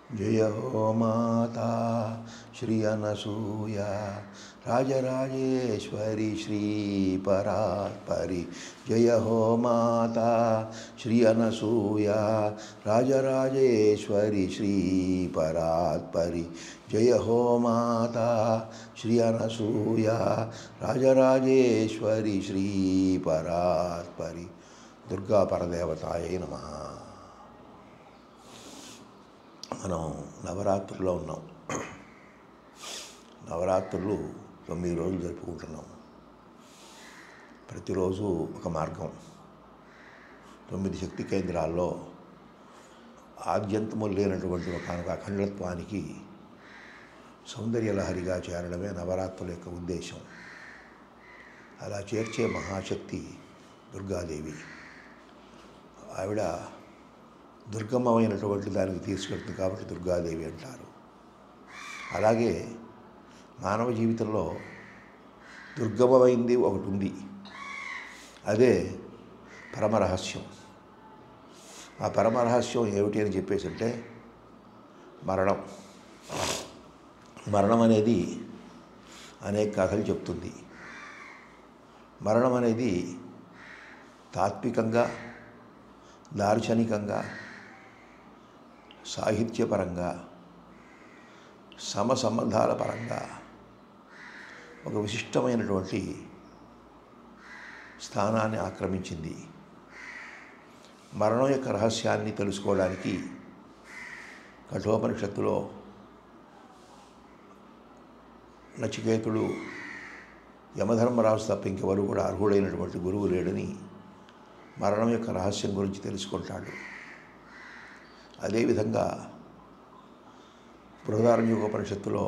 जय हो माता श्री अनसूया राजराजेश्वरी श्री परात्परी। जय हो माता श्री अनसूया राजराजेश्वरी श्री परात्परी। जय हो माता श्री अनसूया राजराजेश्वरी श्री परात्परी। दुर्गा परदेवतायै नमः। మనం నవరాత్రుల్లో ఉన్నాం. నవరాత్రులు 9 రోజులు జరుపుకుంటున్నాం. ప్రతిరోజు ఒక మార్గం. 9 శక్తి కేంద్రాల్లో ఆద్యంతము లేనటువంటి ఒక అఖండత్వానికి సౌందర్యలహరిగా చేరడమే నవరాత్రుల యొక్క ఉద్దేశం. అలా చేర్చే మహాశక్తి దుర్గాదేవి. ఆవిడ దుర్గమమైనటువంటి దానికి తీసుకెళ్తుంది కాబట్టి దుర్గాదేవి అంటారు. అలాగే మానవ జీవితంలో దుర్గమమైంది ఒకటి ఉంది, అదే పరమరహస్యం. ఆ పరమరహస్యం ఏమిటి అని చెప్పేసి అంటే మరణం. మరణం అనేది అనేక కథలు చెప్తుంది. మరణం అనేది తాత్వికంగా, దార్శనికంగా, సాహిత్యపరంగా, సంబంధాల పరంగా ఒక విశిష్టమైనటువంటి స్థానాన్ని ఆక్రమించింది. మరణం యొక్క రహస్యాన్ని తెలుసుకోవడానికి కఠోపనిషత్తులో నచికేతుడు యమధర్మరాజు తప్ప ఇంకెవరు కూడా అర్హుడైనటువంటి గురువు లేడని మరణం యొక్క రహస్యం గురించి తెలుసుకుంటాడు. అదేవిధంగా బృహదారణ్యకోపనిషత్తులో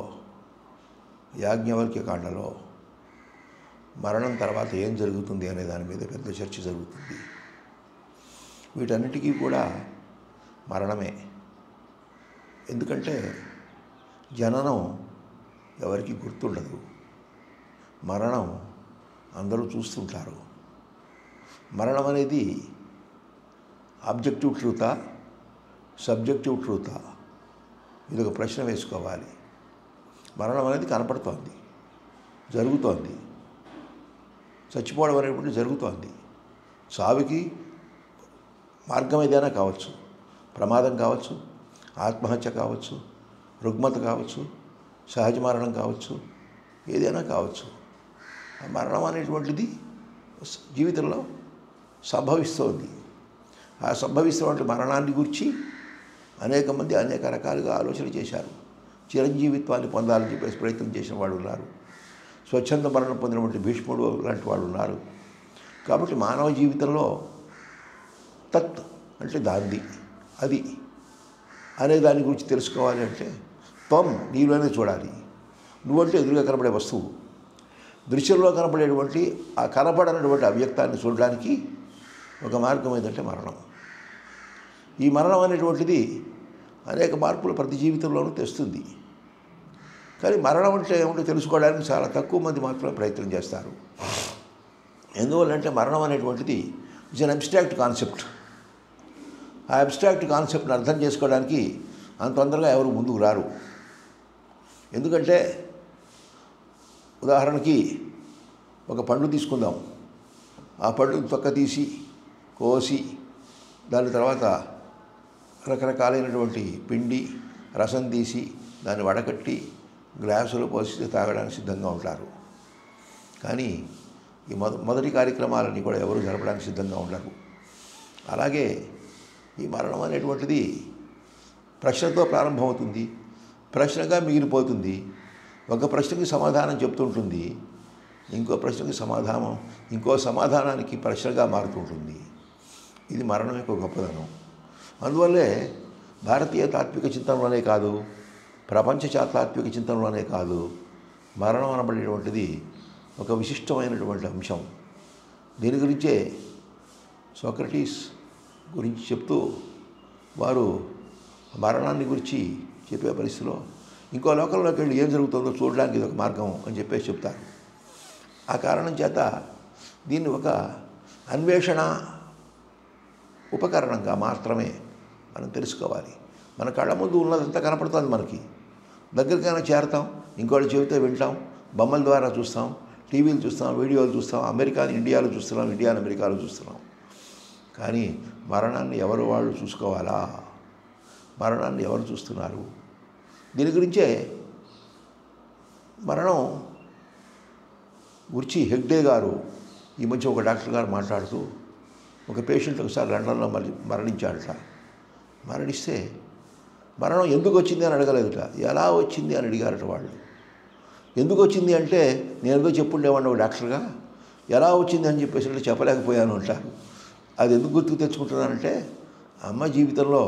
యాజ్ఞవల్క్య కాండలో మరణం తర్వాత ఏం జరుగుతుంది అనే దాని మీద పెద్ద చర్చ జరుగుతుంది. వీటన్నిటికీ కూడా మరణమే. ఎందుకంటే జననం ఎవరికి గుర్తుండదు, మరణం అందరూ చూస్తుంటారు. మరణం అనేది ఆబ్జెక్టివ్ ట్రూతా, సబ్జెక్టివ్ ట్రూతా? ఇది ఒక ప్రశ్న వేసుకోవాలి. మరణం అనేది కనపడుతోంది, జరుగుతోంది. చచ్చిపోవడం అనేటువంటి జరుగుతోంది. సావుకి మార్గం ఏదైనా కావచ్చు, ప్రమాదం కావచ్చు, ఆత్మహత్య కావచ్చు, రుగ్మత కావచ్చు, సహజ మరణం కావచ్చు, ఏదైనా కావచ్చు. ఆ మరణం అనేటువంటిది జీవితంలో సంభవిస్తోంది. ఆ సంభవిస్తున్నటువంటి మరణాన్ని గురించి అనేక మంది అనేక రకాలుగా ఆలోచన చేశారు. చిరంజీవిత్వాన్ని పొందాలని చెప్పేసి ప్రయత్నం చేసిన వాళ్ళు ఉన్నారు. స్వచ్ఛంద మరణం పొందినటువంటి భీష్ముడు లాంటి వాళ్ళు ఉన్నారు. కాబట్టి మానవ జీవితంలో తత్ అంటే దాంది, అది అనే దాని గురించి తెలుసుకోవాలి అంటే త్వం నీలోనే చూడాలి. నువ్వంటే ఎదురుగా కనబడే వస్తువు. దృశ్యంలో కనపడేటువంటి ఆ కనపడనటువంటి అవ్యక్తాన్ని చూడడానికి ఒక మార్గం ఏంటంటే మరణం. ఈ మరణం అనేటువంటిది అనేక మార్పులు ప్రతి జీవితంలోనూ తెస్తుంది. కానీ మరణం అంటే ఏమిటో తెలుసుకోవడానికి చాలా తక్కువ మంది మాత్రమే ప్రయత్నం చేస్తారు. ఎందువల్లంటే మరణం అనేటువంటిది ఇట్స్ అన్ అబ్స్ట్రాక్ట్ కాన్సెప్ట్. ఆ అబ్స్ట్రాక్ట్ కాన్సెప్ట్ని అర్థం చేసుకోవడానికి అంత తొందరగా ఎవరు ముందుకు రారు. ఎందుకంటే ఉదాహరణకి ఒక పండు తీసుకుందాం. ఆ పండు తొక్క తీసి కోసి దాని తర్వాత రకరకాలైనటువంటి పిండి రసం తీసి దాన్ని వడకట్టి గ్లాసులో పోసి తాగడానికి సిద్ధంగా ఉంటారు. కానీ ఈ మొదటి కార్యక్రమాలన్నీ కూడా ఎవరు జరపడానికి సిద్ధంగా ఉండరు. అలాగే ఈ మరణం అనేటువంటిది ప్రశ్నతో ప్రారంభమవుతుంది, ప్రశ్నగా మిగిలిపోతుంది. ఒక ప్రశ్నకి సమాధానం చెప్తుంటుంది, ఇంకో ప్రశ్నకి సమాధానం ఇంకో సమాధానానికి ప్రశ్నగా మారుతుంటుంది. ఇది మరణం యొక్క గొప్పదనం. అందువల్లే భారతీయ తాత్విక చింతనలోనే కాదు, ప్రపంచ తాత్విక చింతనలోనే కాదు, మరణం అనబడేటువంటిది ఒక విశిష్టమైనటువంటి అంశం. దీని గురించే సోక్రటీస్ గురించి చెప్తూ వారు మరణాన్ని గురించి చెప్పే పరిస్థితిలో ఇంకో లోకంలోకి వెళ్ళి ఏం జరుగుతుందో చూడడానికి ఇది ఒక మార్గం అని చెప్పేసి చెప్తారు. ఆ కారణం చేత దీన్ని ఒక అన్వేషణ ఉపకరణంగా మాత్రమే మనం తెలుసుకోవాలి. మన కళ్ళ ముందు ఉన్నదంతా కనపడుతుంది మనకి. దగ్గరికైనా చేరతాం, ఇంకోళ్ళు చెబితే వింటాం, బొమ్మల ద్వారా చూస్తాం, టీవీలు చూస్తాం, వీడియోలు చూస్తాం, అమెరికాని ఇండియాలో చూస్తున్నాం, ఇండియాని అమెరికాలో చూస్తున్నాం. కానీ మరణాన్ని ఎవరు వాళ్ళు చూసుకోవాలా? మరణాన్ని ఎవరు చూస్తున్నారు? దీని గురించే మరణం గురించి హెగ్డే గారు ఈ మధ్య ఒక డాక్టర్ గారు మాట్లాడుతూ, ఒక పేషెంట్ ఒకసారి లండన్లో మరణించాడట. మరణిస్తే మరణం ఎందుకు వచ్చింది అని అడగలేదుట, ఎలా వచ్చింది అని అడిగారట వాళ్ళు. ఎందుకు వచ్చింది అంటే నేను ఏదో చెప్పుండేవాడిని ఒక డాక్టర్గా, ఎలా వచ్చింది అని చెప్పేసి చెప్పలేకపోయాను అంటారు. అది ఎందుకు గుర్తుకు తెచ్చుకుంటున్నానంటే, అమ్మ జీవితంలో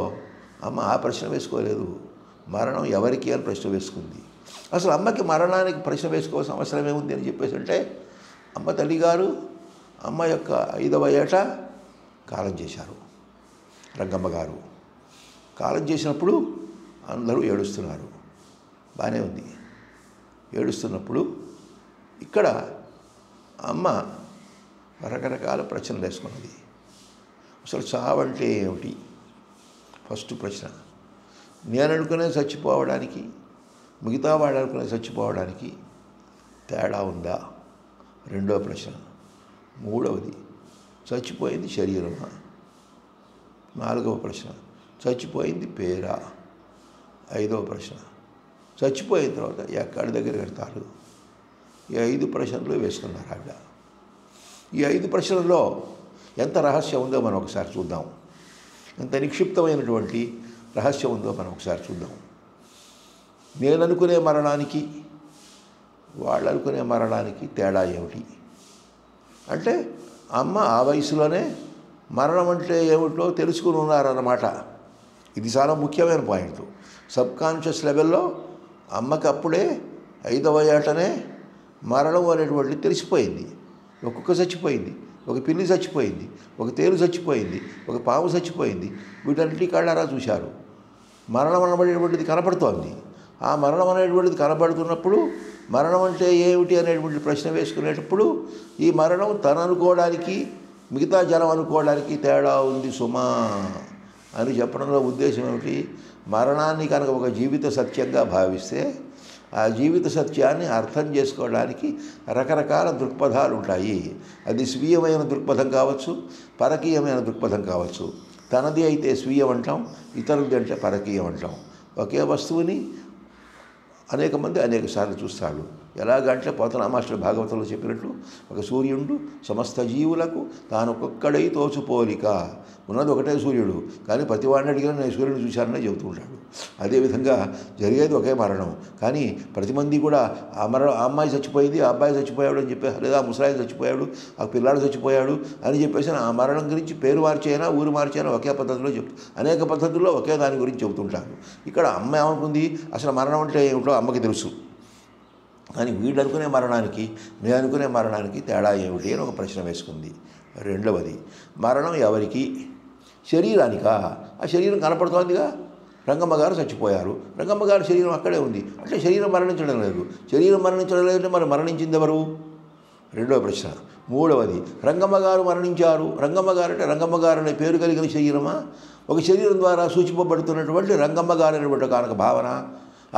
అమ్మ ఆ ప్రశ్న వేసుకోలేదు, మరణం ఎవరికి అని ప్రశ్న వేసుకుంది. అసలు అమ్మకి మరణానికి ప్రశ్న వేసుకోవాల్సిన అవసరం ఏముంది అని చెప్పేసి అంటే, అమ్మ తల్లిగారు అమ్మ యొక్క 5వ ఏట కాలం చేశారు. రంగమ్మ గారు కాలం చేసినప్పుడు అందరూ ఏడుస్తున్నారు, బాగానే ఉంది. ఏడుస్తున్నప్పుడు ఇక్కడ అమ్మ రకరకాల ప్రశ్నలు వేసుకున్నది. అసలు చావంటే ఏమిటి? ఫస్ట్ ప్రశ్న. నేను అనుకునే చచ్చిపోవడానికి మిగతా వాళ్ళు అనుకునే చచ్చిపోవడానికి తేడా ఉందా? రెండో ప్రశ్న. మూడవది, చచ్చిపోయింది శరీరమా? నాలుగవ ప్రశ్న, చచ్చిపోయింది పేరా? ఐదవ ప్రశ్న, చచ్చిపోయిన తర్వాత ఎక్కడి దగ్గర పెడతారు? ఈ 5 ప్రశ్నలు వేసుకున్నారు ఆవిడ. ఈ 5 ప్రశ్నల్లో ఎంత రహస్యం ఉందో మనం ఒకసారి చూద్దాం. ఎంత నిక్షిప్తమైనటువంటి రహస్యం ఉందో మనం ఒకసారి చూద్దాం. నేను అనుకునే మరణానికి వాళ్ళు అనుకునే మరణానికి తేడా ఏమిటి అంటే, అమ్మ ఆ వయసులోనే మరణం అంటే ఏమిటో తెలుసుకుని ఉన్నారన్నమాట. ఇది చాలా ముఖ్యమైన పాయింట్. సబ్కాన్షియస్ లెవెల్లో అమ్మకి అప్పుడే 5వ ఏటనే మరణం అనేటువంటిది తెలిసిపోయింది. ఒక కుక్క చచ్చిపోయింది, ఒక పిల్లి చచ్చిపోయింది, ఒక తేలు చచ్చిపోయింది, ఒక పాము చచ్చిపోయింది. వీటన్నిటి కళ్ళారా చూశారు. మరణం అనబడేటువంటిది కనపడుతోంది. ఆ మరణం అనేటువంటిది కనబడుతున్నప్పుడు మరణం అంటే ఏమిటి అనేటువంటి ప్రశ్న వేసుకునేటప్పుడు, ఈ మరణం తను అనుకోవడానికి మిగతా జనం అనుకోవడానికి తేడా ఉంది సుమా అని చెప్పడంలో ఉద్దేశం ఏమిటి? మరణాన్ని కనుక ఒక జీవిత సత్యంగా భావిస్తే ఆ జీవిత సత్యాన్ని అర్థం చేసుకోవడానికి రకరకాల దృక్పథాలు ఉంటాయి. అది స్వీయమైన దృక్పథం కావచ్చు, పరకీయమైన దృక్పథం కావచ్చు. తనది అయితే స్వీయం అంటాం, ఇతరులది అంటే పరకీయం అంటాం. ఒకే వస్తువుని అనేక మంది అనేక సార్లు చూస్తాడు. ఎలాగంటే పోతన మాస్టర్ భాగవతంలో చెప్పినట్టు, ఒక సూర్యుడు సమస్త జీవులకు తాను ఒక్కొక్కడై తోచుపోలిక. ఉన్నది ఒకటే సూర్యుడు, కానీ ప్రతి వాడిని అడిగినా నేను సూర్యుడు చూశానని చెబుతూ ఉంటాడు. అదేవిధంగా జరిగేది ఒకే మరణం, కానీ ప్రతి మంది కూడా ఆ అమ్మాయి చచ్చిపోయింది, ఆ అబ్బాయి చచ్చిపోయాడు అని చెప్పి, లేదా ఆ ముసలాయి చచ్చిపోయాడు, ఆ పిల్లాడు చచ్చిపోయాడు అని చెప్పేసి ఆ మరణం గురించి పేరు మార్చైనా ఊరు మార్చైనా ఒకే పద్ధతిలో అనేక పద్ధతుల్లో ఒకే దాని గురించి చెబుతుంటారు. ఇక్కడ అమ్మ ఏమనుకుంది, అసలు మరణం అంటే ఏమిటో అమ్మకి తెలుసు. కానీ వీళ్ళు అనుకునే మరణానికి నేను అనుకునే మరణానికి తేడా ఏమిటి అని ఒక ప్రశ్న వేసుకుంది. రెండవది, మరణం ఎవరికి? శరీరానికా? ఆ శరీరం కనపడుతోందిగా. రంగమ్మ గారు చచ్చిపోయారు, రంగమ్మ గారి శరీరం అక్కడే ఉంది, అంటే శరీరం మరణించడం లేదు. శరీరం మరణించడం లేదంటే మరి మరణించింది ఎవరు? రెండవ ప్రశ్న. మూడవది, రంగమ్మ గారు మరణించారు, రంగమ్మ గారు అంటే రంగమ్మ గారు అనే పేరు కలిగిన శరీరమా? ఒక శరీరం ద్వారా సూచింపబడుతున్నటువంటి రంగమ్మ గారు అనేటువంటి కానక భావన,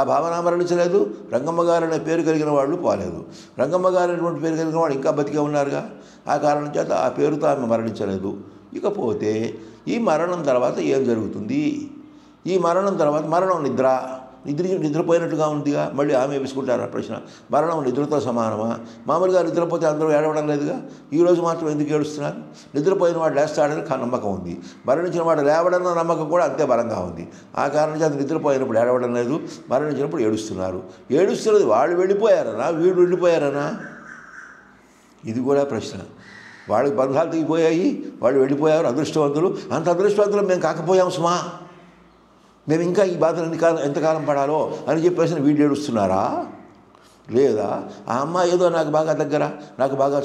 ఆ భావన మరణించలేదు. రంగమ్మ గారు అనే పేరు కలిగిన వాళ్ళు పోలేదు. రంగమ్మ గారు అనేటువంటి పేరు కలిగిన వాళ్ళు ఇంకా బతికే ఉన్నారుగా. ఆ కారణం చేత ఆ పేరుతో ఆమె మరణించలేదు. ఇకపోతే ఈ మరణం తర్వాత ఏం జరుగుతుంది? ఈ మరణం తర్వాత మరణం నిద్రపోయినట్టుగా ఉందిగా. మళ్ళీ ఆమె వేసుకుంటారు ఆ ప్రశ్న. మరణం నిద్రతో సమానమా? మామూలుగా నిద్రపోతే అందరూ ఏడవడం లేదుగా. ఈరోజు మాత్రం ఎందుకు ఏడుస్తున్నారు? నిద్రపోయిన వాడు లేస్తాడని నమ్మకం ఉంది, మరణించిన వాడు లేవడన్న నమ్మకం కూడా అంతే బలంగా ఉంది. ఆ కారణం చేత నిద్రపోయినప్పుడు ఏడవడం లేదు, మరణించినప్పుడు ఏడుస్తున్నారు. ఏడుస్తున్నది వాళ్ళు వెళ్ళిపోయారనా, వీళ్ళు వెళ్ళిపోయారనా? ఇది కూడా ప్రశ్న. వాళ్ళకి బంధాలు తెగిపోయాయి, వాళ్ళు వెళ్ళిపోయారు, అదృష్టవంతులు. అంత అదృష్టవంతులు మేము కాకపోయాం సుమా, మేము ఇంకా ఈ బాధలు ఎంతకాలం పడాలో అని చెప్పేసి వీళ్ళు ఏడుస్తున్నారా? లేదా ఆ అమ్మ ఏదో నాకు బాగా దగ్గర, నాకు బాగా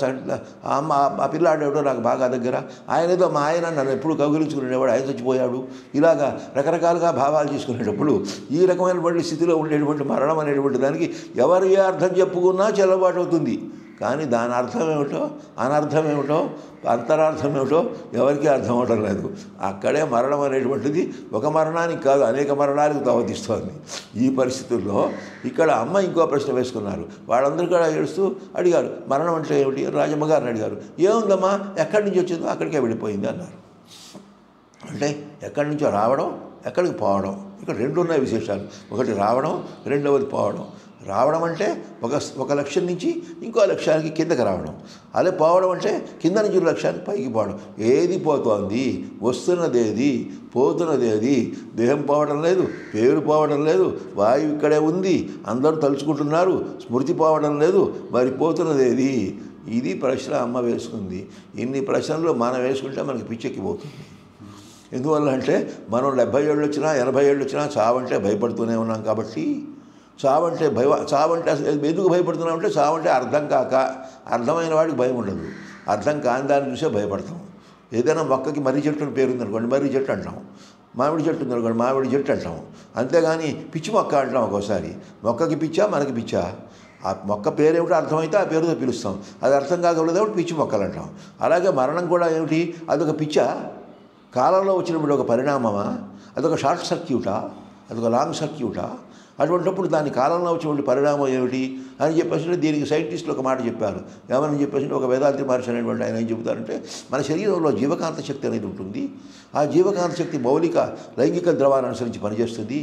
ఆ అమ్మ ఆ పిల్లాడేటో నాకు బాగా దగ్గర, ఆయన ఏదో మా ఆయన నన్ను ఎప్పుడు కౌగిలించుకునేవాడు, ఆయన చచ్చిపోయాడు. ఇలాగా రకరకాలుగా భావాలు తీసుకునేటప్పుడు ఈ రకమైనటువంటి స్థితిలో ఉండేటువంటి మరణం అనేటువంటి దానికి ఎవరు ఏ అర్థం చెప్పుకున్నా చెల్లబాటు అవుతుంది. కానీ దాని అర్థం ఏమిటో అనర్థం ఏమిటో అంతరార్థం ఏమిటో ఎవరికీ అర్థం అవడం లేదు. అక్కడే మరణం అనేటువంటిది ఒక మరణానికి కాదు, అనేక మరణాలకు తవతిస్తోంది. ఈ పరిస్థితుల్లో ఇక్కడ అమ్మ ఇంకో ప్రశ్న వేసుకున్నారు. వాళ్ళందరూ కూడా ఏడుస్తూ అడిగారు, మరణం అంటే ఏమిటి? రాజమ్మ గారిని అడిగారు. ఏముందమ్మా, ఎక్కడి నుంచి వచ్చిందో అక్కడికే వెళ్ళిపోయింది అన్నారు. అంటే ఎక్కడి నుంచో రావడం, ఎక్కడికి పోవడం. ఇక్కడ రెండు ఉన్నాయి విశేషాలు. ఒకటి రావడం, రెండవది పోవడం. రావడం అంటే ఒక లక్ష్యం నుంచి ఇంకో లక్ష్యానికి కిందకి రావడం. అదే పోవడం అంటే కింద నుంచి లక్ష్యానికి పైకి పోవడం. ఏది పోతోంది, వస్తున్నదేది, పోతున్నదేది. దేహం పోవడం లేదు, పేరు పోవడం లేదు, వాయువు ఇక్కడే ఉంది, అందరూ తలుచుకుంటున్నారు, స్మృతి పోవడం లేదు, మరి పోతున్నదేది? ఇది ప్రశ్న అమ్మ వేసుకుంది. ఇన్ని ప్రశ్నలు మనం వేసుకుంటే మనకి పిచ్చెక్కిపోతుంది. ఎందువల్ల అంటే మనం 70 ఏళ్ళు వచ్చినా 80 ఏళ్ళు వచ్చినా చావంటే భయపడుతూనే ఉన్నాం. కాబట్టి చావంటే అసలు ఎందుకు భయపడుతున్నామంటే చావంటే అర్థం కాక, అర్థమైన వాడికి భయం ఉండదు. అర్థం కాని దాన్ని చూసే భయపడతాం. ఏదైనా మొక్కకి మర్రి చెట్టు అని పేరు ఉందనుకోండి, మర్రి చెట్టు అంటాం. మామిడి చెట్టు ఉందనుకోండి, మామిడి చెట్టు అంటాం. అంతేగాని పిచ్చి మొక్క అంటాం. ఒక్కోసారి మొక్కకి పిచ్చా, మనకి పిచ్చా. ఆ మొక్క పేరేమిటో అర్థమైతే ఆ పేరుతో పిలుస్తాం. అది అర్థం కాకపోతే పిచ్చి మొక్కలు అంటాం. అలాగే మరణం కూడా ఏమిటి? అదొక పిచ్చా, కాలంలో వచ్చినప్పుడు ఒక పరిణామమా, అదొక షార్ట్ సర్క్యూటా, అదొక లాంగ్ సర్క్యూటా? అటువంటిప్పుడు దాని కాలంలో వచ్చినటువంటి పరిణామం ఏమిటి అని చెప్పేసి దీనికి సైంటిస్టులు ఒక మాట చెప్పారు. ఏమని చెప్పేసి ఒక వేదాంతి మహర్షి అనేటువంటి ఆయన ఏం చెబుతారంటే, మన శరీరంలో జీవకాంత శక్తి అనేది ఉంటుంది. ఆ జీవకాంత శక్తి మౌలిక లైంగిక ద్రవాన్ని అనుసరించి పనిచేస్తుంది.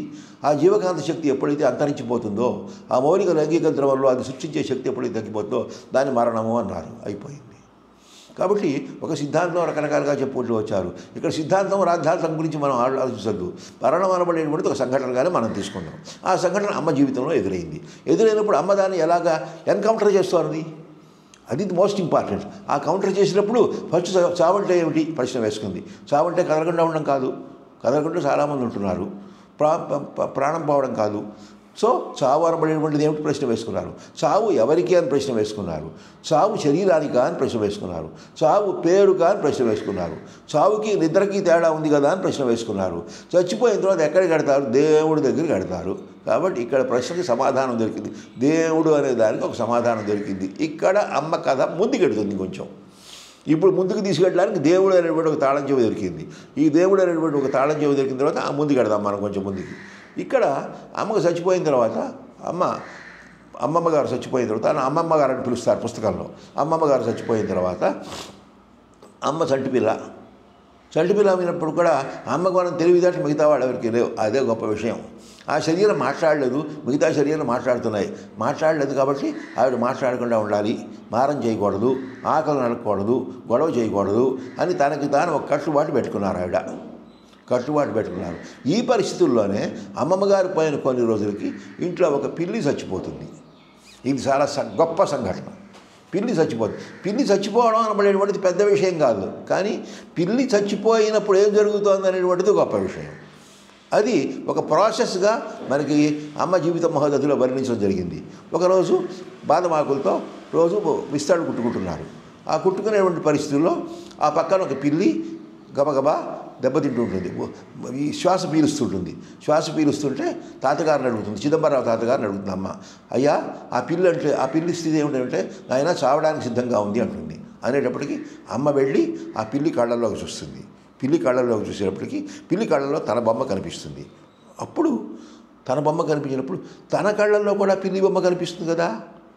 ఆ జీవకాంత శక్తి ఎప్పుడైతే అంతరించిపోతుందో, ఆ మౌలిక లైంగిక ద్రవంలో అది సృష్టించే శక్తి ఎప్పుడైతే తగ్గిపోతుందో దాన్ని మరణము అన్నారు. అయిపోయింది. కాబట్టి ఒక సిద్ధాంతం రకరకాలుగా చెప్పుకుంటూ వచ్చారు. ఇక్కడ సిద్ధాంతం రాద్ధాంతం గురించి మనం ఆలోచించద్దు. మరణం అనబడేటువంటిది ఒక సంఘటనగానే మనం తీసుకుందాం. ఆ సంఘటన అమ్మ జీవితంలో ఎదురైనప్పుడు అమ్మ దాన్ని ఎలాగా ఎన్కౌంటర్ చేస్తున్నది, అది మోస్ట్ ఇంపార్టెంట్. ఆ కౌంటర్ చేసినప్పుడు ఫస్ట్ చావంటే ఏమిటి ప్రశ్న వేసుకుంది. చావంటే కదలకుండా ఉండడం కాదు, కదలకుండా చాలామంది ఉంటున్నారు. ప్రాణం పోవడం కాదు. సో చావు అనబడేటువంటిది ఏమిటి ప్రశ్న వేసుకున్నారు. చావు ఎవరికి అని ప్రశ్న వేసుకున్నారు. చావు శరీరానికా అని ప్రశ్న వేసుకున్నారు. చావు పేరుకా అని ప్రశ్న వేసుకున్నారు. చావుకి నిద్రకి తేడా ఉంది కదా అని ప్రశ్న వేసుకున్నారు. చచ్చిపోయిన తర్వాత ఎక్కడికి కడతారు? దేవుడి దగ్గరికి కడతారు. కాబట్టి ఇక్కడ ప్రశ్నకి సమాధానం దొరికింది. దేవుడు అనే దానికి ఒక సమాధానం దొరికింది. ఇక్కడ అమ్మ కథ ముందుకెడుతుంది కొంచెం. ఇప్పుడు ముందుకు తీసుకెళ్ళడానికి దేవుడు అనేటువంటి ఒక తాళం చెవి దొరికింది. ఈ దేవుడు అనేటువంటి ఒక తాళం చెవి దొరికిన తర్వాత ముందుకు వెడదాం మనం కొంచెం ముందుకి. ఇక్కడ అమ్మకు చచ్చిపోయిన తర్వాత అమ్మమ్మ గారు చచ్చిపోయిన తర్వాత అమ్మమ్మ గారు అని పిలుస్తారు పుస్తకంలో. అమ్మమ్మ గారు చచ్చిపోయిన తర్వాత అమ్మ చంటిపిల్ల అయినప్పుడు కూడా అమ్మకు మనం తెలివిదాటి మిగతా వాళ్ళు ఎవరికి లేవు. అదే గొప్ప విషయం. ఆ శరీరం మాట్లాడలేదు, మిగతా శరీరం మాట్లాడలేదు కాబట్టి ఆవిడ మాట్లాడకుండా ఉండాలి, మారం చేయకూడదు, ఆకలి నడకూడదు, గొడవ చేయకూడదు అని తనకి తాను ఒక కట్టుబాటు పెట్టుకున్నారు. ఈ పరిస్థితుల్లోనే అమ్మమ్మ గారి పైన కొన్ని రోజులకి ఇంట్లో ఒక పిల్లి చచ్చిపోతుంది. ఇది చాలా గొప్ప సంఘటన. పిల్లి చచ్చిపోవడం అనబడేటువంటిది పెద్ద విషయం కాదు, కానీ పిల్లి చచ్చిపోయినప్పుడు ఏం జరుగుతుంది అనేటువంటిది గొప్ప విషయం. అది ఒక ప్రాసెస్గా మనకి అమ్మ జీవిత మహోదతిలో వర్ణించడం జరిగింది. ఒకరోజు బాదమాకులతో రోజు విస్తాడు కుట్టుకుంటున్నారు. ఆ కుట్టుకునేటువంటి పరిస్థితుల్లో ఆ పక్కన ఒక పిల్లి గబగబా దెబ్బతింటూ ఉంటుంది. ఈ శ్వాస పీలుస్తుంటే తాతగారిని అడుగుతుంది, చిదంబరరావు తాతగారిని అడుగుతుంది అమ్మ, అయ్యా ఆ పిల్లి స్థితి ఏమిటంటే ఆయన చావడానికి సిద్ధంగా ఉంది అంటుంది. అనేటప్పటికీ అమ్మ వెళ్ళి ఆ పిల్లి కళ్ళల్లోకి చూస్తుంది. చూసేటప్పటికి పిల్లి కళ్ళల్లో తన బొమ్మ కనిపిస్తుంది. అప్పుడు తన బొమ్మ కనిపించినప్పుడు తన కళ్ళల్లో కూడా పిల్లి బొమ్మ కనిపిస్తుంది కదా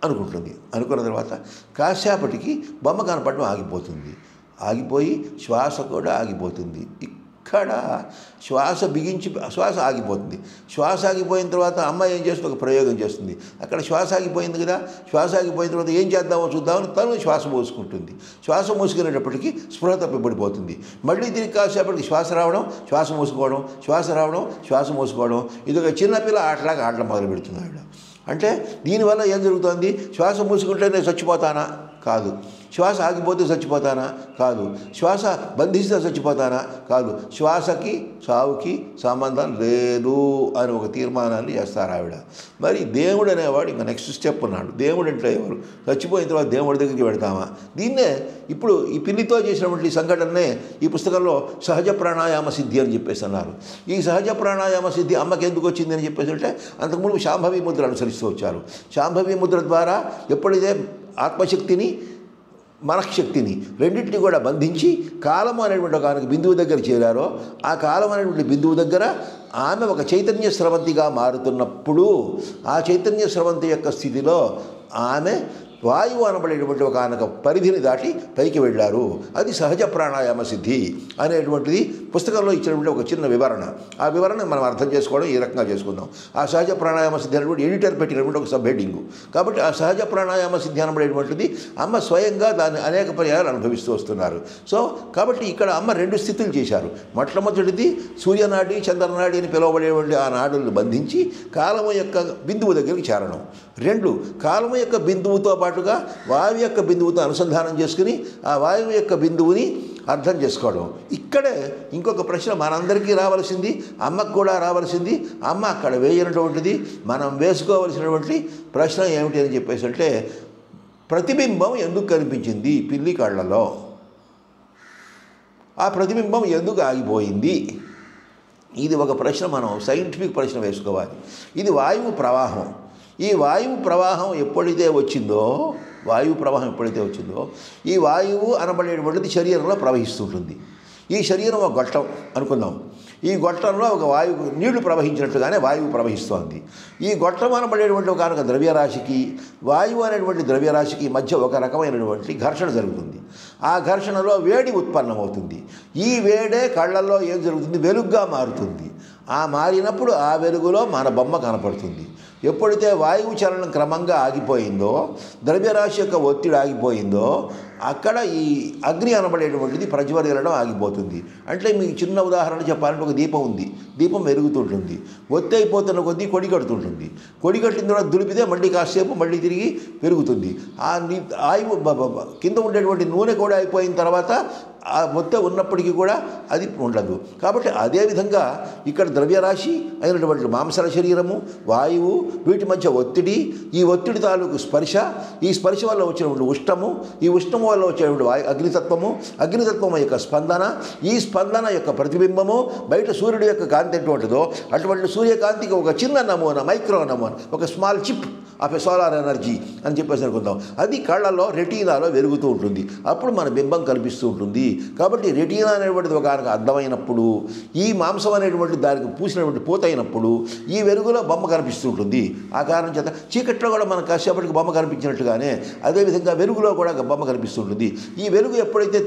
అనుకుంటుంది. అనుకున్న తర్వాత కాసేపటికి బొమ్మ కనపడడం ఆగిపోయి శ్వాస కూడా ఆగిపోతుంది. ఇక్కడ శ్వాస ఆగిపోతుంది. శ్వాస ఆగిపోయిన తర్వాత అమ్మ ఏం చేస్తుంది? ఒక ప్రయోగం చేస్తుంది. అక్కడ శ్వాస ఆగిపోయింది కదా, శ్వాస ఆగిపోయిన తర్వాత ఏం చేద్దామో చూద్దామని తను శ్వాస మోసుకుంటుంది. శ్వాస మోసుకునేటప్పటికీ స్పృహ తప్పిపడిపోతుంది. మళ్ళీ దీనికి కాసేపటికి శ్వాస రావడం, శ్వాస మోసుకోవడం, శ్వాస మోసుకోవడం. ఇది ఒక చిన్నపిల్ల ఆటలు మొదలు పెడుతుంది ఆవిడ. అంటే దీనివల్ల ఏం జరుగుతుంది? శ్వాస మూసుకుంటే నేను చచ్చిపోతానా? కాదు. శ్వాస ఆగిపోతే చచ్చిపోతానా? కాదు. శ్వాస బంధిస్తే చచ్చిపోతానా? కాదు. శ్వాసకి చావుకి సంబంధం లేదు అని ఒక తీర్మానాన్ని చేస్తారు ఆవిడ. మరి దేవుడు అనేవాడు ఇంకా నెక్స్ట్ స్టెప్ ఉన్నాడు. దేవుడు అంటే ఎవరు? చచ్చిపోయిన తర్వాత దేవుడి దగ్గరికి వెళ్తామా? దీన్నే ఇప్పుడు ఈ పిల్లితో చేసినటువంటి సంఘటననే ఈ పుస్తకంలో సహజ ప్రాణాయామ సిద్ధి అని చెప్పేసి అన్నారు. ఈ సహజ ప్రాణాయామ సిద్ధి అమ్మకి ఎందుకు వచ్చింది అని చెప్పేసి అంటే అంతకుముందు శాంభవి ముద్ర అనుసరిస్తూ వచ్చారు. శాంభవి ముద్ర ద్వారా ఎప్పుడైతే ఆత్మశక్తిని మనఃశక్తిని రెండింటిని కూడా బంధించి కాలం అనేటువంటి ఒక బిందువు దగ్గర చేరారో ఆ కాలం అనేటువంటి బిందువు దగ్గర ఆమె ఒక చైతన్య స్రవంతిగా మారుతున్నప్పుడు ఆ చైతన్య స్రవంతి యొక్క స్థితిలో ఆమె వాయువు అనబడేటువంటి ఒక పరిధిని దాటి పైకి వెళ్ళారు. అది సహజ ప్రాణాయామ సిద్ధి అనేటువంటిది పుస్తకంలో ఇచ్చినటువంటి ఒక చిన్న వివరణ. ఆ వివరణ మనం అర్థం చేసుకోవడం ఈ రకంగా చేసుకుందాం. ఆ సహజ ప్రాణాయామ సిద్ధి అనేటువంటి ఎడిటర్ పెట్టినటువంటి ఒక సబ్ హెడ్డింగు. కాబట్టి ఆ సహజ ప్రాణాయామ సిద్ధి అనబడేటువంటిది అమ్మ స్వయంగా దాన్ని అనేక పర్యాయాలు అనుభవిస్తూ వస్తున్నారు. సో కాబట్టి ఇక్కడ అమ్మ రెండు స్థితులు చేశారు. మొట్టమొదటిది సూర్యనాడి చంద్రనాడి అని పిలువబడేటువంటి ఆ నాడులను బంధించి కాలము యొక్క బిందువు దగ్గరికి చేరడం. రెండు, కాలము యొక్క బిందువుతో పాటుగా వాయువు యొక్క బిందువుతో అనుసంధానం చేసుకుని ఆ వాయువు యొక్క బిందువుని అర్థం చేసుకోవడం. ఇక్కడే ఇంకొక ప్రశ్న మనందరికీ రావాల్సింది, అమ్మకు కూడా రావాల్సింది. అమ్మ అక్కడ వేయనటువంటిది మనం వేసుకోవలసినటువంటి ప్రశ్న ఏమిటి అని చెప్పేసి అంటే, ప్రతిబింబం ఎందుకు కనిపించింది పిల్లి కళ్ళలో? ఆ ప్రతిబింబం ఎందుకు ఆగిపోయింది? ఇది ఒక ప్రశ్న, మనం సైంటిఫిక్ ప్రశ్న వేసుకోవాలి. ఇది వాయువు ప్రవాహం. ఈ వాయువు ప్రవాహం ఎప్పుడైతే వచ్చిందో ఈ వాయువు అనబడేటువంటిది శరీరంలో ప్రవహిస్తుంటుంది. ఈ శరీరం ఒక గొట్టం అనుకుందాం. ఈ గొట్టంలో ఒక వాయువు నీళ్లు ప్రవహించినట్టుగానే వాయువు ప్రవహిస్తోంది. ఈ గొట్టం అనబడేటువంటి ఒక ద్రవ్యరాశికి వాయువు అనేటువంటి ద్రవ్యరాశికి మధ్య ఒక రకమైనటువంటి ఘర్షణ జరుగుతుంది. ఆ ఘర్షణలో వేడి ఉత్పన్నమవుతుంది. ఈ వేడే కళ్ళల్లో ఏం జరుగుతుంది? వెలుగుగా మారుతుంది. ఆ మారినప్పుడు ఆ వెలుగులో మన బొమ్మ కనపడుతుంది. ఎప్పుడైతే వాయువు చలనం క్రమంగా ఆగిపోయిందో, ద్రవ్యరాశి యొక్క ఒత్తిడి ఆగిపోయిందో, అక్కడ ఈ అగ్ని అనబడేటువంటిది ప్రజ్వరిల్లడం ఆగిపోతుంది. అంటే మీకు చిన్న ఉదాహరణ చెప్పాలంటే, ఒక దీపం ఉంది. దీపం వెలుగుతుంటుంది. ఒత్తి అయిపోతున్న కొద్దీ కొడి కడుతుంటుంది. కొడి కట్టిన తర్వాత దులిపితే మళ్ళీ కాసేపు మళ్ళీ తిరిగి పెరుగుతుంది. ఆ ఆయువు కింద ఉండేటువంటి నూనె కూడా అయిపోయిన తర్వాత ఆ మొత్తం ఉన్నప్పటికీ కూడా అది ఉండదు. కాబట్టి అదేవిధంగా ఇక్కడ ద్రవ్యరాశి అయినటువంటి మాంసల శరీరము, వాయువు, వీటి మధ్య ఒత్తిడి, ఈ ఒత్తిడి తాలూకు స్పర్శ, ఈ స్పర్శ వల్ల వచ్చినటువంటి ఉష్ణము, ఈ ఉష్ణము వల్ల వచ్చేటువంటి అగ్నితత్వము, అగ్నితత్వం యొక్క స్పందన, ఈ స్పందన యొక్క ప్రతిబింబము, బయట సూర్యుడి యొక్క కాంతి ఎటువంటిదో అటువంటి సూర్యకాంతికి ఒక చిన్న నమూనా, మైక్రో నమూనా, ఒక small chip of a solar energy అని చెప్పేసి అనుకుందాం. అది కళ్ళలో రెటీనాలో వెలుగుతూ ఉంటుంది. అప్పుడు మన బింబం కనిపిస్తూ ఉంటుంది. కాబట్టి రెటీనా అనేటువంటిది ఒక అర్థమైనప్పుడు, ఈ మాంసం అనేటువంటి దానికి పూసినటువంటి పూత అయినప్పుడు ఈ వెలుగులో బొమ్మ కనిపిస్తూ ఉంటుంది. ఆ కారణం చేత చీకట్లో కూడా మనకు కాసేపటికి బొమ్మ కనిపించినట్టుగానే అదేవిధంగా వెలుగులో కూడా బొమ్మ కనిపిస్తుంటుంది. ఈ వెలుగు ఎప్పుడైతే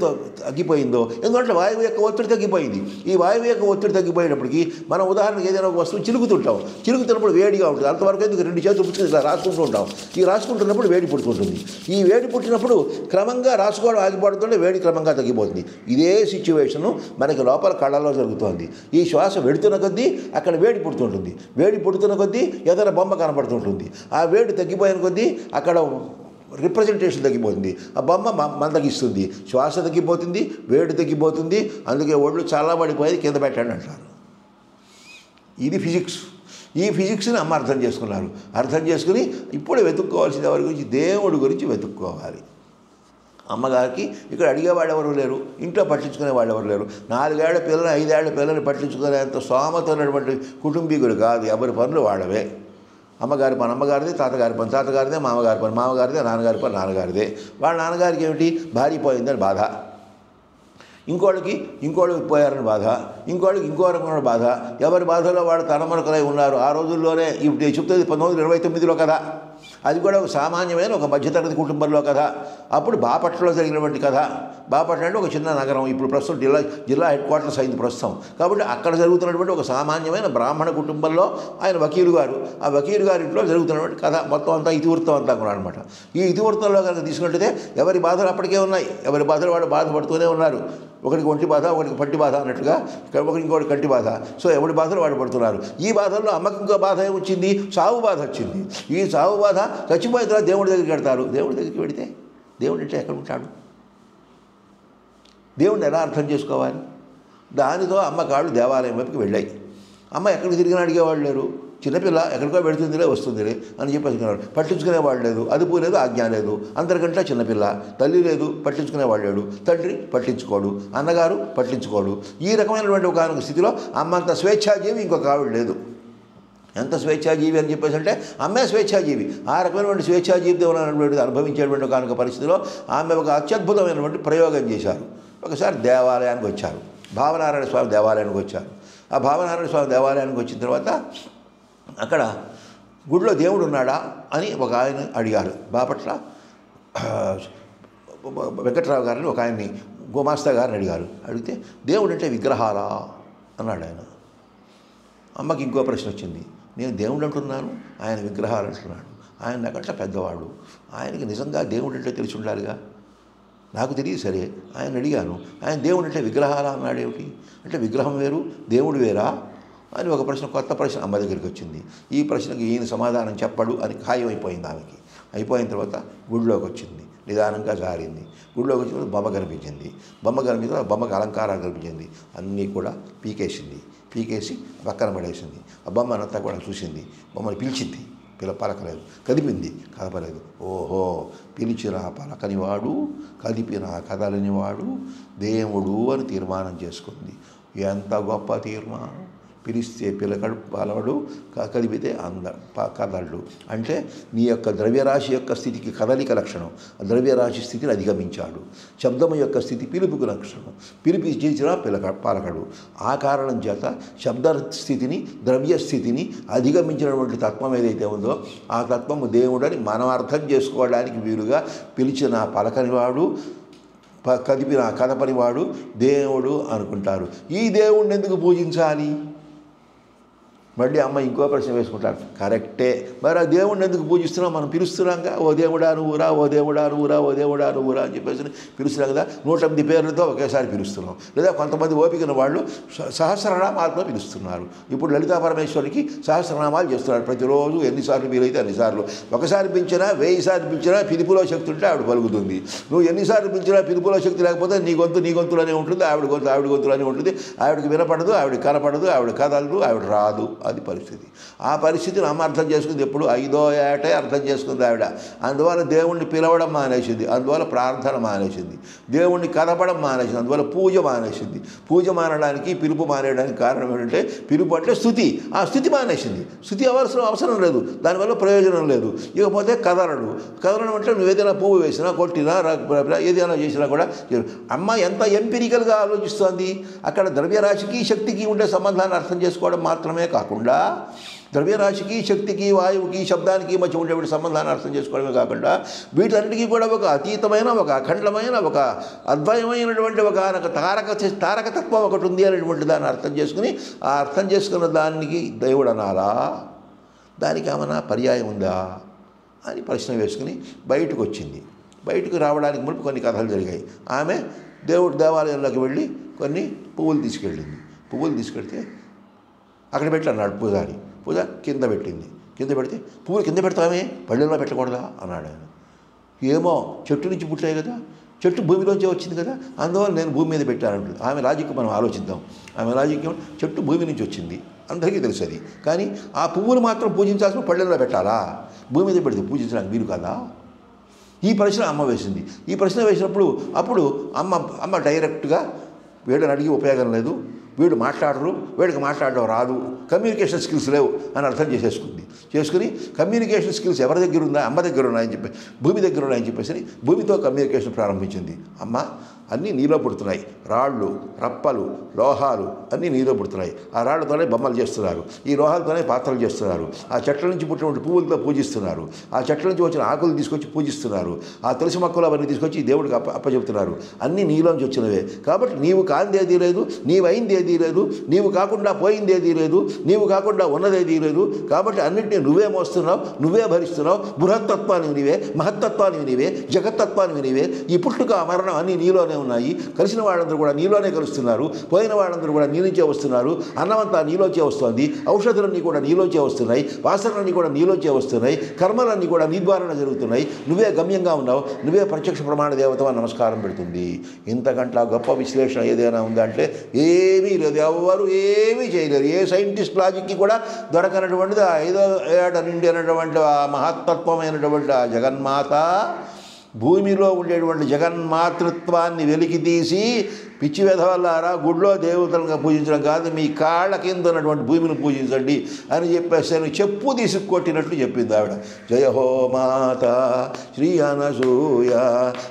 తగ్గిపోయిందో, ఎందుకంటే వాయువు యొక్క ఒత్తిడి తగ్గిపోయింది. ఈ వాయువు యొక్క ఒత్తిడి తగ్గిపోయినప్పటికీ మనం ఉదాహరణకు ఏదైనా ఒక వస్తువు చిలుకుతుంటాం. చిలుకుతున్నప్పుడు వేడిగా ఉంటుంది. అంతవరకు ఎందుకు రెండు చేతులు పుచ్చుకుని ఇలా రాసుకుంటూ ఉంటాం. ఈ రాసుకుంటున్నప్పుడు వేడి పుడుతుంటుంది. ఈ వేడి పుట్టినప్పుడు క్రమంగా రాసుకోవడం ఆగిపోతుంటే వేడి క్రమంగా తగ్గిపోతుంది. ఇదే సిచ్యువేషను మనకి లోపల కళ్ళలో జరుగుతోంది. ఈ శ్వాస వెడుతున్న కొద్దీ అక్కడ వేడి పుడుతుంటుంది. వేడి పుడుతున్న కొద్దీ ఏదైనా బొమ్మ కనపడుతుంటుంది. ఆ వేడి తగ్గిపోయిన కొద్దీ అక్కడ రిప్రజెంటేషన్ తగ్గిపోతుంది. ఆ బొమ్మ మందగిస్తుంది. శ్వాస తగ్గిపోతుంది, వేడి తగ్గిపోతుంది. అందుకే ఒళ్ళు చాలా పడిపోయేది కింద పెట్టండి అంటారు. ఇది ఫిజిక్స్. ఈ ఫిజిక్స్ని అమ్మ అర్థం చేసుకున్నారు. అర్థం చేసుకుని ఇప్పుడు వెతుక్కోవాల్సింది ఎవరి గురించి? దేవుడి గురించి వెతుక్కోవాలి. అమ్మగారికి ఇక్కడ అడిగేవాళ్ళు ఎవరు లేరు, ఇంట్లో పట్టించుకునే వాళ్ళు ఎవరు లేరు. 4 ఏళ్ల పిల్లలు 5 ఏళ్ల పిల్లల్ని పట్టించుకునేంత స్తోమత ఉన్నటువంటి కుటుంబీకులు కాదు. ఎవరి పనులు వాళ్ళవే. అమ్మగారి పని అమ్మగారిదే, తాతగారి పని తాతగారిదే, మామగారి పని మామగారిదే, నాన్నగారి పని నాన్నగారిదే. వాళ్ళ నాన్నగారికి ఏమిటి? భార్య పోయిందని బాధ, ఇంకోళ్ళకి పోయారని బాధ, ఇంకోళ్ళకి ఇంకో రకమైన బాధ. ఎవరి బాధలో వాళ్ళు తనమనకలై ఉన్నారు. ఆ రోజుల్లోనే ఇప్పుడు చెప్తుంది 1929లో కదా. అది కూడా ఒక సామాన్యమైన ఒక మధ్యతరగతి కుటుంబంలో కథ. అప్పుడు బాపట్లలో జరిగినటువంటి కథ. బాపట్ల అంటే ఒక చిన్న నగరం. ఇప్పుడు ప్రస్తుతం జిల్లా హెడ్ క్వార్టర్స్ అయింది ప్రస్తుతం. కాబట్టి అక్కడ జరుగుతున్నటువంటి ఒక సామాన్యమైన బ్రాహ్మణ కుటుంబంలో ఆయన వకీలు గారు, ఆ వకీలు గారి ఇంట్లో జరుగుతున్నటువంటి కథ మొత్తం అంతా ఇతివృత్తం అంతా కూడా అనమాట. ఈ ఇతివృత్తంలో కనుక తీసుకుంటే ఎవరి బాధలు అప్పటికే ఉన్నాయి. ఎవరి బాధలు వాళ్ళు బాధపడుతూనే ఉన్నారు. ఒకరికి ఒంటి బాధ, ఒకరికి పట్టి బాధ అన్నట్టుగా, ఒకరికి ఇంకోటి కంటి బాధ. సో ఎవరి బాధలు వాడు పడుతున్నారు. ఈ బాధల్లో అమ్మకి ఇంకో బాధ ఏమొచ్చింది? సావు బాధ వచ్చింది. ఈ సావు బాధ చచ్చిపోయిన తర్వాత దేవుడి దగ్గరికి వెళ్తారు. దేవుడి దగ్గరికి వెళితే దేవుడు అంటే ఎక్కడ ఉంటాడు? దేవుడిని ఎలా అర్థం చేసుకోవాలి? దానితో అమ్మ కాళ్ళు దేవాలయం వైపుకి వెళ్ళాయి. అమ్మ ఎక్కడికి తిరిగినా అడిగేవాళ్ళు లేరు. చిన్నపిల్ల ఎక్కడికో పెడుతుందిలే వస్తుందిలే అని చెప్పేసుకున్నారు. పట్టించుకునేవాళ్ళు లేదు, అదుపు లేదు, ఆజ్ఞ లేదు. అందరికంటే చిన్నపిల్ల, తల్లి లేదు, పట్టించుకునేవాళ్ళు లేడు, తండ్రి పట్టించుకోడు, అన్నగారు పట్టించుకోడు. ఈ రకమైనటువంటి ఒక స్థితిలో అమ్మంత స్వేచ్ఛాజీవి ఇంకొక ఆవిడ లేదు. ఎంత స్వేచ్ఛాజీవి అని చెప్పేసి అంటే అమ్మే స్వేచ్ఛాజీవి. ఆ రకమైనటువంటి స్వేచ్ఛాజీవితం అనేటువంటిది అనుభవించేటువంటి కనుక పరిస్థితిలో ఆమె ఒక అత్యద్భుతమైనటువంటి ప్రయోగం చేశారు. ఒకసారి దేవాలయానికి వచ్చారు, భావనారాయణ స్వామి దేవాలయానికి వచ్చారు. ఆ భావనారాయణ స్వామి దేవాలయానికి వచ్చిన తర్వాత అక్కడ గుడిలో దేవుడు ఉన్నాడా అని ఒక ఆయన అడిగారు. బాపట్ల వెంకట్రావు గారిని ఒక ఆయన్ని గుమాస్తా గారిని అడిగారు. అడిగితే దేవుడు అంటే విగ్రహాలా అన్నాడు ఆయన. అమ్మకి ఇంకో ప్రశ్న వచ్చింది. నేను దేవుడు అంటున్నాను, ఆయన విగ్రహాలు అంటున్నాడు. ఆయన నాకంటే పెద్దవాడు, ఆయనకి నిజంగా దేవుడు అంటే తెలిసి ఉండాలిగా. నాకు తెలియదు సరే, ఆయన అడిగాను, ఆయన దేవుడు అంటే విగ్రహాలా అన్నాడు ఏమిటి అంటే విగ్రహం వేరు దేవుడు వేరా అని ఒక ప్రశ్న, కొత్త ప్రశ్న అమ్మ దగ్గరికి వచ్చింది. ఈ ప్రశ్నకి ఈయన సమాధానం చెప్పడు అని ఖాయం అయిపోయింది ఆమెకి. అయిపోయిన తర్వాత గుడిలోకి వచ్చింది, నిదానంగా జారింది. గుడిలోకి వచ్చిన బొమ్మ కనిపించింది. బొమ్మ కనిపించిన బొమ్మకి అలంకారాలు కనిపించింది. అన్నీ కూడా పీకేసి పక్కన పడేసింది. ఆ బొమ్మనంతా కూడా చూసింది. బొమ్మను పిలిచింది, పలకలేదు. కదిపింది, కదపలేదు. ఓహో, పిలిచిన పలకనివాడు, కదిపిన కదలనివాడు దేవుడు అని తీర్మానం చేసుకుంది. ఎంత గొప్ప తీర్మానం! పిలిస్తే పిలకడు పలవడు, కదిపితే కదలడు. అంటే నీ యొక్క ద్రవ్యరాశి యొక్క స్థితికి కదలిక లక్షణం. ద్రవ్యరాశి స్థితిని అధిగమించాడు. శబ్దము యొక్క స్థితి పిలుపుకు లక్షణం. పిలిపి చేసినా పలకడు. ఆ కారణం చేత శబ్ద స్థితిని, ద్రవ్య స్థితిని అధిగమించినటువంటి తత్వం ఏదైతే ఉందో ఆ తత్వము దేవుడని మనం అర్థం చేసుకోవడానికి వీలుగా పిలిచిన పలకనివాడు, కదిపిన కదపనివాడు దేవుడు అనుకుంటారు. ఈ దేవుణ్ణి ఎందుకు పూజించాలి? మళ్ళీ అమ్మ ఇంకో ప్రశ్న వేసుకుంటారు. కరెక్టే, మరి ఆ దేవుడిని ఎందుకు పూజిస్తున్నాం? మనం పిలుస్తున్నాంగా, ఓ దేవుడా నువ్వురా, ఓ దేవుడా నువ్వురా, ఓ దేవుడా నువ్వురా అని చెప్పేసి పిలుస్తున్నాం కదా. 108 పేర్లతో ఒకేసారి పిలుస్తున్నాం. లేదా కొంతమంది ఓపికన వాళ్ళు సహస్రనామాలతో పిలుస్తున్నారు. ఇప్పుడు లలితా పరమేశ్వరికి సహస్రనామాలు చేస్తున్నారు ప్రతిరోజు. ఎన్నిసార్లు వీలైతే అన్నిసార్లు. ఒకసారి పిలిచినా 1000 సార్లు పిలిచినా పిలుపులో శక్తి ఉంటే ఆవిడ పలుకుతుంది. నువ్వు ఎన్నిసార్లు పిలిచినా పిలుపులో శక్తి లేకపోతే నీ గొంతులోనే ఉంటుంది, ఆవిడ గొంతులోనే ఉంటుంది. ఆవిడకి వినపడదు, ఆవిడకి కనపడదు, ఆవిడ కదలదు, ఆవిడ రాదు. అది పరిస్థితి. ఆ పరిస్థితిని అమ్మ అర్థం చేసుకుంది. ఎప్పుడు 5వ ఏటే అర్థం చేసుకుంది ఆవిడ. అందువల్ల దేవుణ్ణి పిలవడం మానేసింది, అందువల్ల ప్రార్థన మానేసింది. దేవుణ్ణి కదపడం మానేసింది, అందువల్ల పూజ మానేసింది. పూజ మానడానికి, పిలుపు మానేయడానికి కారణం ఏంటంటే పిలుపు అంటే స్థుతి. ఆ స్థుతి మానేసింది. స్థుతి అవసరం లేదు, దానివల్ల ప్రయోజనం లేదు. ఇకపోతే కదలడం అంటే నువ్వు ఏదైనా పువ్వు వేసినా, కొట్టినా, ఏదైనా చేసినా కూడా అమ్మ ఎంత ఎంపిరికల్గా ఆలోచిస్తోంది. అక్కడ ద్రవ్యరాశికి శక్తికి ఉండే సంబంధాన్ని అర్థం చేసుకోవడం మాత్రమే కాకుండా ద్రవ్యరాశికి, శక్తికి, వాయువుకి, శబ్దానికి మధ్య ఉండేటువంటి సంబంధాన్ని అర్థం చేసుకోవడమే కాకుండా వీటన్నిటికీ కూడా ఒక అతీతమైన, ఒక అఖండమైన, ఒక అద్వయమైనటువంటి ఒక తారకతత్వం ఒకటి ఉంది అనేటువంటి దాన్ని అర్థం చేసుకుని, ఆ అర్థం చేసుకున్న దానికి దేవుడు అనాలా, దానికి ఏమైనా పర్యాయం ఉందా అని ప్రశ్న వేసుకుని బయటకు వచ్చింది. బయటకు రావడానికి మునుపు కొన్ని కథలు జరిగాయి. ఆమె దేవాలయంలోకి వెళ్ళి కొన్ని పువ్వులు తీసుకెళ్ళింది. పువ్వులు తీసుకెళ్తే అక్కడ పెట్టి అన్నాడు పూజారి. పూజ కింద పెట్టింది. కింద పెడితే పువ్వులు కింద పెడతామే, పళ్ళెల్లో పెట్టకూడదా అన్నాడు ఆయన. ఏమో, చెట్టు నుంచి పుట్టాయి కదా, చెట్టు భూమిలోంచే వచ్చింది కదా, అందువల్ల నేను భూమి మీద పెట్టానంటుంది. ఆమె లాజిక్ మనం ఆలోచిద్దాం. ఆమె లాజిక్ చెట్టు భూమి నుంచి వచ్చింది, అందరికీ తెలుసు అది. కానీ ఆ పువ్వులు మాత్రం పూజించాల్సిన పళ్ళెల్లో పెట్టాలా? భూమి మీద పెడితే పూజించడానికి వీలు కదా? ఈ ప్రశ్న అమ్మ వేసింది. ఈ ప్రశ్న వేసినప్పుడు అప్పుడు అమ్మ డైరెక్ట్గా వీళ్ళని అడిగి ఉపయోగం లేదు, వీడు మాట్లాడరు, వీడికి మాట్లాడడం రాదు, కమ్యూనికేషన్ స్కిల్స్ లేవు అని అర్థం చేసుకుని కమ్యూనికేషన్ స్కిల్స్ ఎవరి దగ్గర ఉందా? అమ్మ దగ్గర ఉన్నాయని చెప్పి, భూమి దగ్గర ఉన్నాయని చెప్పేసి భూమితో కమ్యూనికేషన్ ప్రారంభించింది. అమ్మ, అన్నీ నీలో పుడుతున్నాయి, రాళ్ళు, రప్పలు, లోహాలు అన్నీ నీలో పుడుతున్నాయి. ఆ రాళ్లతోనే బొమ్మలు చేస్తున్నారు, ఈ లోహాలతోనే పాత్రలు చేస్తున్నారు, ఆ చెట్ల నుంచి పుట్టినటువంటి పువ్వులతో పూజిస్తున్నారు, ఆ చెట్ల నుంచి వచ్చిన ఆకులు తీసుకొచ్చి పూజిస్తున్నారు, ఆ తులసి మొక్కలు అవన్నీ తీసుకొచ్చి దేవుడికి అప్పచెబుతున్నారు. అన్నీ నీలోంచి వచ్చినవే. కాబట్టి నీవు కాందేదీ లేదు, నీవైంది ఏదీ లేదు, నీవు కాకుండా పోయింది ఏదీ లేదు, నీవు కాకుండా ఉన్నదేదీ లేదు. కాబట్టి అన్నింటినీ నువ్వే మోస్తున్నావు, నువ్వే భరిస్తున్నావు. బృహత్తత్వానికి నీవే, మహత్తత్వానికి నీవే, జగత్తత్వానికి నీవే. ఈ పుట్టుక మరణం అన్నీ నీలోనే ఉన్నాయి. కలిసిన వాళ్ళందరూ కూడా నీలోనే కలుస్తున్నారు, పోయిన వాళ్ళందరూ కూడా నీ నుంచే వస్తున్నారు. అన్నమంతా నీలోంచే వస్తుంది, ఔషధులన్నీ కూడా నీలోంచే వస్తున్నాయి, వాసనలన్నీ కూడా నీలోంచే వస్తున్నాయి, కర్మలన్నీ కూడా నీ ద్వారానే జరుగుతున్నాయి. నువ్వే గమ్యంగా ఉన్నావు, నువ్వే ప్రత్యక్ష ప్రమాణ దేవతగా నమస్కారం పెడుతుంది. ఇంతకంటే గొప్ప విశ్లేషణ ఏదైనా ఉందంటే ఏమీ లేదు. ఎవరు ఏమీ చేయలేరు. ఏ సైంటిస్ట్ లాజిక్కి కూడా దొరకనటువంటిది 5వ ఏట నిండి అనేటువంటి ఆ మహత్తత్వమైనటువంటి ఆ జగన్మాత భూమిలో ఉండేటువంటి జగన్మాతృత్వాన్ని వెలికి తీసి పిచ్చి వెధవల్లారా గుడిలో దేవతలుగా పూజించడం కాదు, మీ కాళ్ళ కింద ఉన్నటువంటి భూమిని పూజించండి అని చెప్పేసి చెప్పు తీసుకొట్టినట్లు చెప్పింది ఆవిడ. జయ హో మాత శ్రీ అనసూయ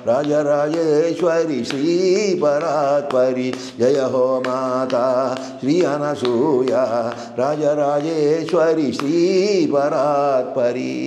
రాజరాజేశ్వరి శ్రీ పరాత్పరి, జయ హో మాత శ్రీ అనసూయ రాజరాజేశ్వరి శ్రీ పరాత్పరి.